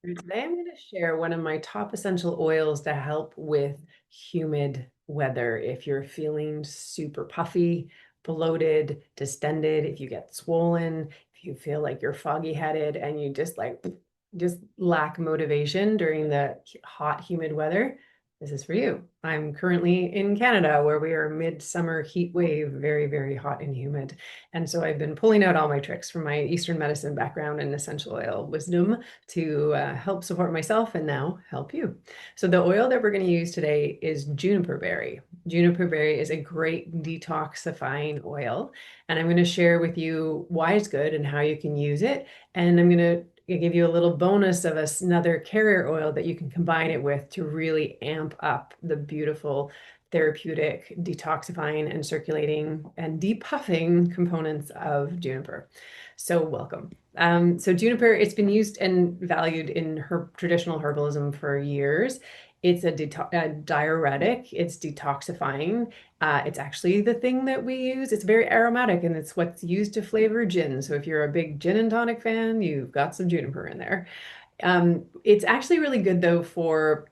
Today, I'm going to share one of my top essential oils to help with humid weather. If you're feeling super puffy, bloated, distended, if you get swollen, if you feel like you're foggy headed and you just lack motivation during the hot, humid weather, this is for you. I'm currently in Canada where we are midsummer heat wave, very, very hot and humid. And so I've been pulling out all my tricks from my Eastern medicine background and essential oil wisdom to help support myself and now help you. So the oil that we're going to use today is juniper berry. Juniper berry is a great detoxifying oil, and I'm going to share with you why it's good and how you can use it. And I'm going to give you a little bonus of another carrier oil that you can combine it with to really amp up the beautiful therapeutic, detoxifying and circulating and depuffing components of juniper. So welcome. So juniper, it's been used and valued in traditional herbalism for years. It's a diuretic. It's detoxifying. It's actually the thing that we use. It's very aromatic, and it's what's used to flavor gin. So if you're a big gin and tonic fan, you've got some juniper in there. It's actually really good though for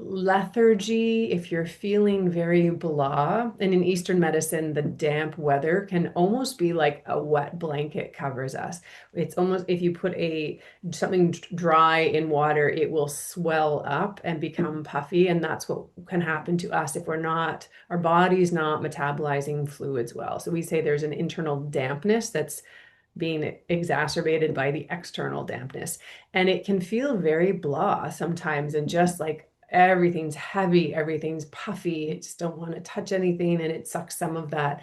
lethargy, if you're feeling very blah. And in Eastern medicine, the damp weather can almost be like a wet blanket covers us. It's almost, if you put something dry in water, it will swell up and become puffy. And that's what can happen to us if our body's not metabolizing fluids well. So we say there's an internal dampness that's being exacerbated by the external dampness. And it can feel very blah sometimes, and just like everything's heavy, everything's puffy. You just don't want to touch anything, and it sucks some of that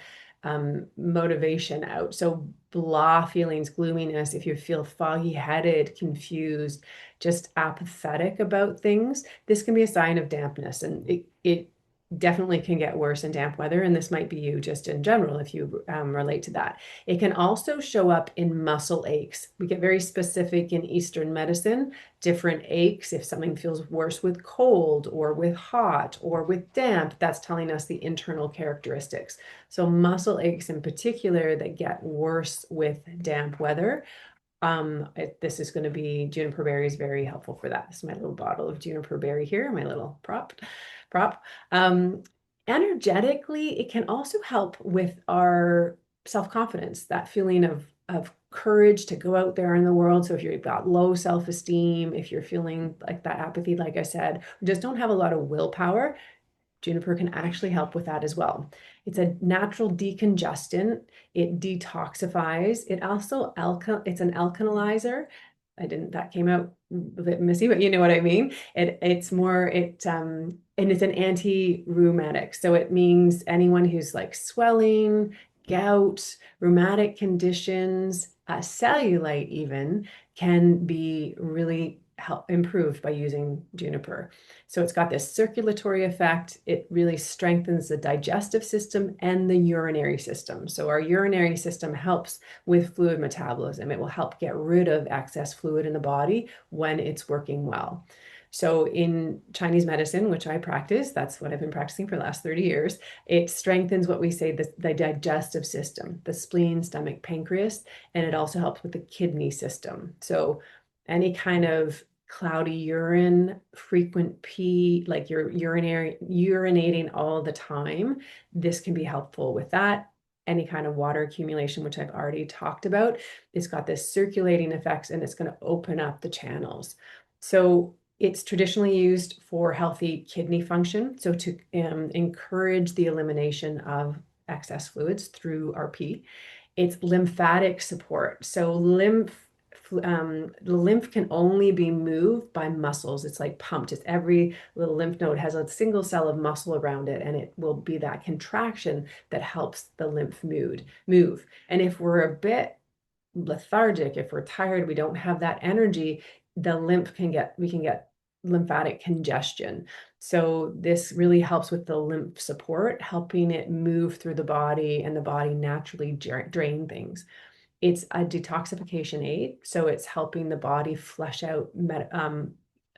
motivation out. So blah feelings, gloominess, if you feel foggy headed, confused, just apathetic about things, this can be a sign of dampness. And it definitely can get worse in damp weather. And this might be you just in general if you relate to that. It can also show up in muscle aches. We get very specific in Eastern medicine, different aches. If something feels worse with cold or with hot or with damp, that's telling us the internal characteristics. So muscle aches in particular that get worse with damp weather. This is going to be juniper berry is very helpful for that. This is my little bottle of juniper berry here, my little prop. Um, Energetically, it can also help with our self-confidence, that feeling of courage to go out there in the world. So if you've got low self-esteem, if you're feeling like that apathy, like I said, or just don't have a lot of willpower, juniper can actually help with that as well. It's a natural decongestant. It detoxifies. It's an alkalizer. That came out a bit messy, but you know what I mean. And it's an anti-rheumatic. So it means anyone who's like swelling, gout, rheumatic conditions, cellulite even can be really improved by using juniper. So it's got this circulatory effect. It really strengthens the digestive system and the urinary system. So our urinary system helps with fluid metabolism. It will help get rid of excess fluid in the body when it's working well. So in Chinese medicine, which I practice, that's what I've been practicing for the last 30 years, it strengthens what we say the digestive system, the spleen, stomach, pancreas, and it also helps with the kidney system. So any kind of cloudy urine, frequent pee, like you're urinating all the time, this can be helpful with that. Any kind of water accumulation, which I've already talked about, it's got this circulating effects and it's going to open up the channels. So it's traditionally used for healthy kidney function, so to encourage the elimination of excess fluids through our pee. It's lymphatic support. So the lymph can only be moved by muscles. It's like pumped. It's every little lymph node has a single cell of muscle around it, and it will be that contraction that helps the lymph move. And if we're a bit lethargic, if we're tired, we don't have that energy, we can get lymphatic congestion. So this really helps with the lymph support, helping it move through the body and the body naturally drain things. It's a detoxification aid, so it's helping the body flush out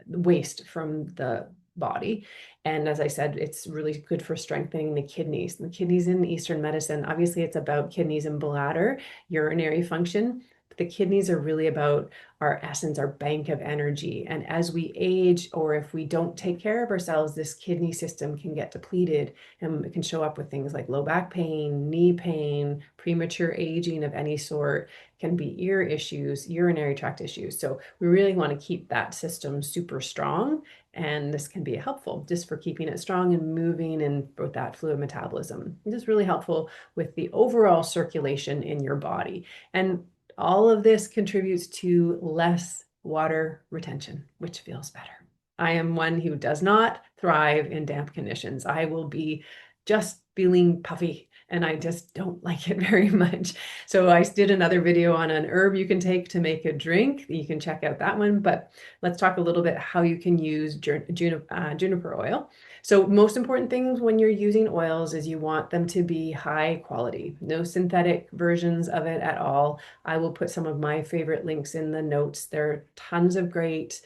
waste from the body. And as I said, it's really good for strengthening the kidneys. The kidneys in Eastern medicine, obviously it's about kidneys and bladder, urinary function. The kidneys are really about our essence, our bank of energy. And as we age, or if we don't take care of ourselves, this kidney system can get depleted, and it can show up with things like low back pain, knee pain, premature aging of any sort, can be ear issues, urinary tract issues. So we really want to keep that system super strong. And this can be helpful just for keeping it strong and moving and with that fluid metabolism. It is really helpful with the overall circulation in your body. And all of this contributes to less water retention, which feels better. I am one who does not thrive in damp conditions. I will be just feeling puffy, and I just don't like it very much. So I did another video on an herb you can take to make a drink. You can check out that one, but let's talk a little bit how you can use juniper oil. So most important things when you're using oils is you want them to be high quality, no synthetic versions of it at all. I will put some of my favorite links in the notes. There are tons of great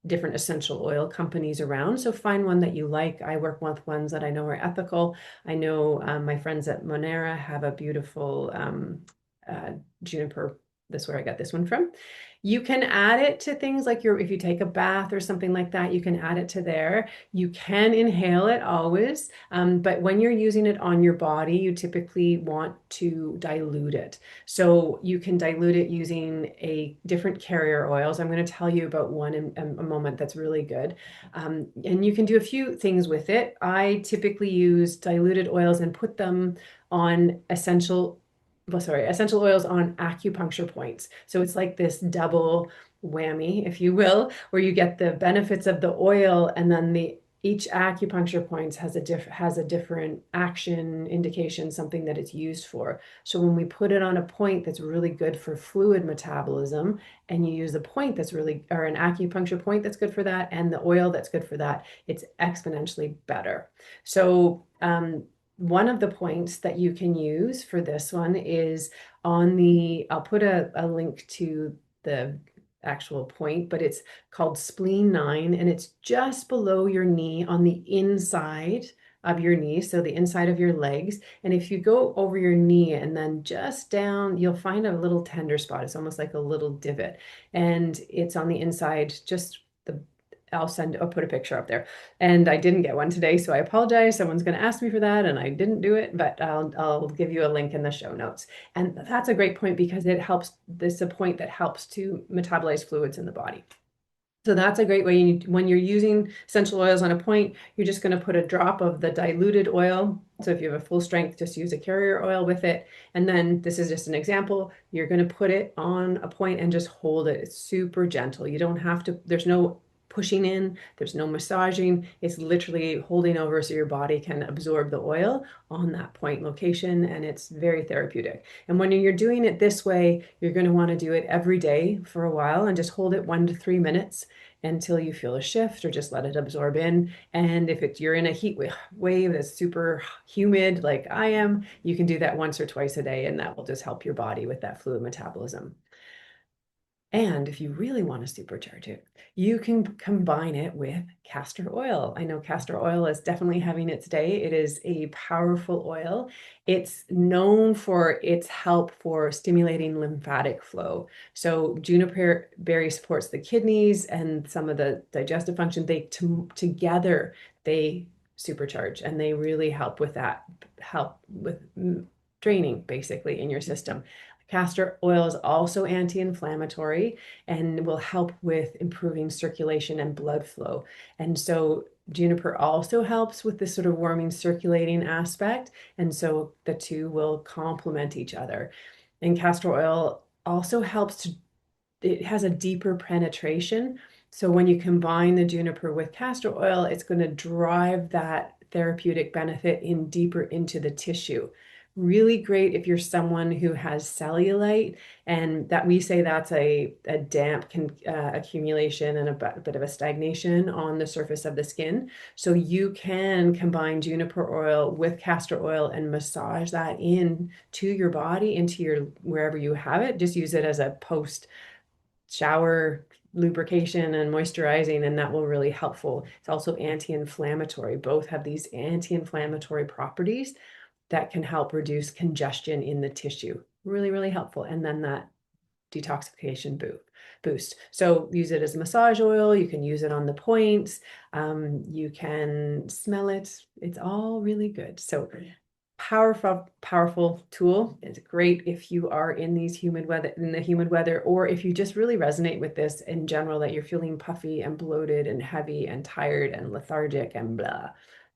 different essential oil companies around. So find one that you like. I work with ones that I know are ethical. I know my friends at Monera have a beautiful juniper. That's where I got this one from. You can add it to things like if you take a bath or something like that, you can add it to there. You can inhale it always, but when you're using it on your body, you typically want to dilute it. So you can dilute it using a different carrier oils. I'm going to tell you about one in a moment that's really good. And you can do a few things with it. I typically use diluted oils and put them on essential oils on acupuncture points. So it's like this double whammy, if you will, where you get the benefits of the oil, and then each acupuncture point has a different action indication, something that it's used for. So when we put it on a point that's really good for fluid metabolism, and you use the point that's really, or an acupuncture point that's good for that, and the oil that's good for that, it's exponentially better. So one of the points that you can use for this one is I'll put a link to the actual point, but it's called spleen 9, and it's just below your knee on the inside of your knee, so the inside of your legs. And if you go over your knee and then just down, you'll find a little tender spot. It's almost like a little divot, and it's on the inside, just I'll put a picture up there. And I didn't get one today, so I apologize. Someone's going to ask me for that, and I didn't do it, but I'll give you a link in the show notes. And that's a great point because this is a point that helps to metabolize fluids in the body. So that's a great way. When you're using essential oils on a point, you're just going to put a drop of the diluted oil. So if you have a full strength, just use a carrier oil with it. And then this is just an example. You're going to put it on a point and just hold it. It's super gentle. You don't have to, there's no pushing in, there's no massaging. It's literally holding over so your body can absorb the oil on that point location, and it's very therapeutic. And when you're doing it this way, you're going to want to do it every day for a while and just hold it 1 to 3 minutes until you feel a shift, or just let it absorb in. And if you're in a heat wave that's super humid like I am, you can do that once or twice a day, and that will just help your body with that fluid metabolism. And if you really want to supercharge it, you can combine it with castor oil. I know castor oil is definitely having its day. It is a powerful oil. It's known for its help for stimulating lymphatic flow. So juniper berry supports the kidneys and some of the digestive function. Together, they supercharge, and they really help with draining basically in your system. Castor oil is also anti-inflammatory and will help with improving circulation and blood flow. And so juniper also helps with this sort of warming, circulating aspect. And so the two will complement each other. And castor oil also it has a deeper penetration. So when you combine the juniper with castor oil, it's going to drive that therapeutic benefit deeper into the tissue. Really great if you're someone who has cellulite, and that we say that's a damp accumulation and a bit of a stagnation on the surface of the skin. So you can combine juniper oil with castor oil and massage that in to your body, into wherever you have it. Just use it as a post shower lubrication and moisturizing, and that will really helpful. It's also anti-inflammatory. Both have these anti-inflammatory properties that can help reduce congestion in the tissue. Really, really helpful. And then that detoxification boost. So use it as a massage oil. You can use it on the points. You can smell it. It's all really good. So powerful tool. It's great if you are in the humid weather, or if you just really resonate with this in general, that you're feeling puffy and bloated and heavy and tired and lethargic and blah.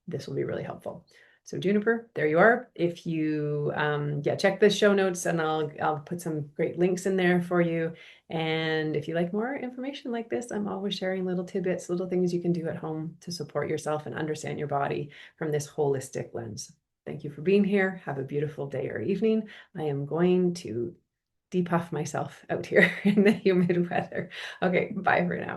This will be really helpful. So Juniper, there you are. If you check the show notes, and I'll put some great links in there for you. And if you like more information like this, I'm always sharing little tidbits, little things you can do at home to support yourself and understand your body from this holistic lens. Thank you for being here. Have a beautiful day or evening. I am going to depuff myself out here in the humid weather. Okay, bye for now.